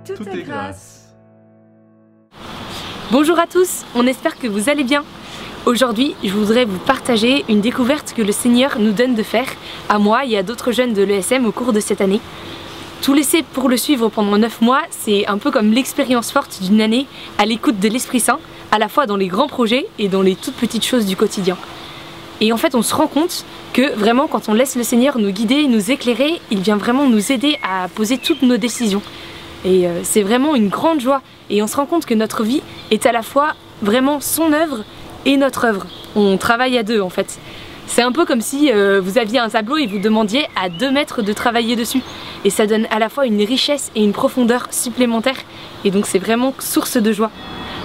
Tout est grâce. Bonjour à tous, on espère que vous allez bien. Aujourd'hui, je voudrais vous partager une découverte que le Seigneur nous donne de faire, à moi et à d'autres jeunes de l'ESM au cours de cette année. Tout laisser pour le suivre pendant 9 mois, c'est un peu comme l'expérience forte d'une année à l'écoute de l'Esprit Saint, à la fois dans les grands projets et dans les toutes petites choses du quotidien. Et en fait, on se rend compte que vraiment, quand on laisse le Seigneur nous guider, nous éclairer, il vient vraiment nous aider à poser toutes nos décisions. Et c'est vraiment une grande joie. Et on se rend compte que notre vie est à la fois vraiment son œuvre et notre œuvre. On travaille à deux en fait. C'est un peu comme si vous aviez un tableau et vous demandiez à 2 maîtres de travailler dessus. Et ça donne à la fois une richesse et une profondeur supplémentaires. Et donc c'est vraiment source de joie.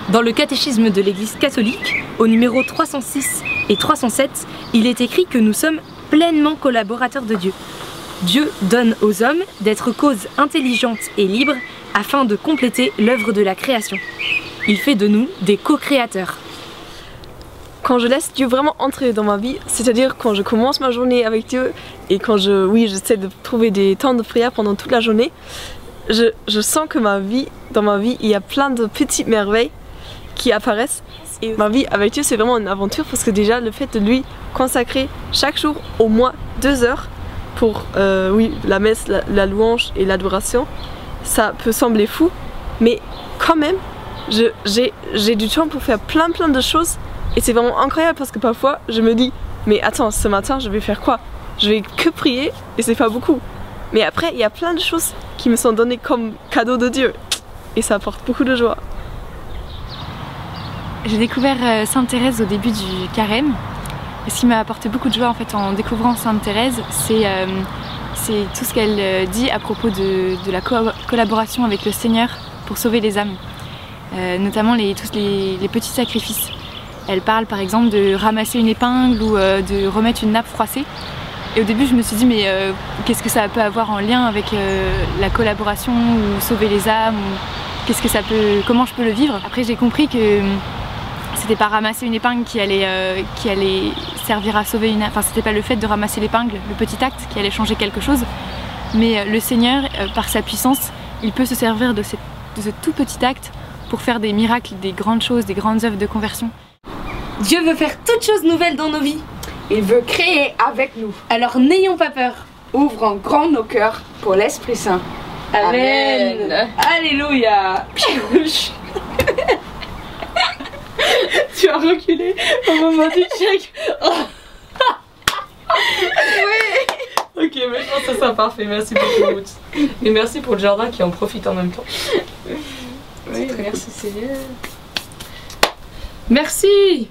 Dans le catéchisme de l'Église catholique, au numéro 306 et 307, il est écrit que nous sommes pleinement collaborateurs de Dieu. Dieu donne aux hommes d'être causes intelligentes et libres afin de compléter l'œuvre de la création. Il fait de nous des co-créateurs. Quand je laisse Dieu vraiment entrer dans ma vie, c'est-à-dire quand je commence ma journée avec Dieu et quand j'essaie de trouver des temps de prière pendant toute la journée, je sens que dans ma vie, il y a plein de petites merveilles qui apparaissent. Et ma vie avec Dieu, c'est vraiment une aventure parce que déjà le fait de lui consacrer chaque jour au moins 2 heures pour la messe, la louange et l'adoration, ça peut sembler fou, mais quand même, j'ai du temps pour faire plein de choses. Et c'est vraiment incroyable parce que parfois je me dis mais attends, ce matin je vais faire quoi? Je vais que prier et c'est pas beaucoup. Mais après il y a plein de choses qui me sont données comme cadeau de Dieu et ça apporte beaucoup de joie. J'ai découvert Sainte Thérèse au début du carême. Et ce qui m'a apporté beaucoup de joie en fait en découvrant Sainte Thérèse, c'est tout ce qu'elle dit à propos de la collaboration avec le Seigneur pour sauver les âmes. Notamment tous les petits sacrifices. Elle parle par exemple de ramasser une épingle ou de remettre une nappe froissée. Et au début je me suis dit mais qu'est-ce que ça peut avoir en lien avec la collaboration ou sauver les âmes ou comment je peux le vivre. Après j'ai compris que c'était pas ramasser une épingle qui allait servir à sauver une âme. Enfin c'était pas le fait de ramasser l'épingle, le petit acte qui allait changer quelque chose. Mais le Seigneur, par sa puissance, il peut se servir de ce tout petit acte pour faire des miracles, des grandes choses, des grandes œuvres de conversion. Dieu veut faire toutes choses nouvelles dans nos vies. Il veut créer avec nous. Alors n'ayons pas peur. Ouvrons grand nos cœurs pour l'Esprit Saint. Amen. Alléluia. Tu as reculé au moment du check. Oh. Oui. Ok, mais je pense que ça sera parfait. Merci beaucoup, Ruth. Et merci pour le jardin qui en profite en même temps. Oui, merci Seigneur. Merci.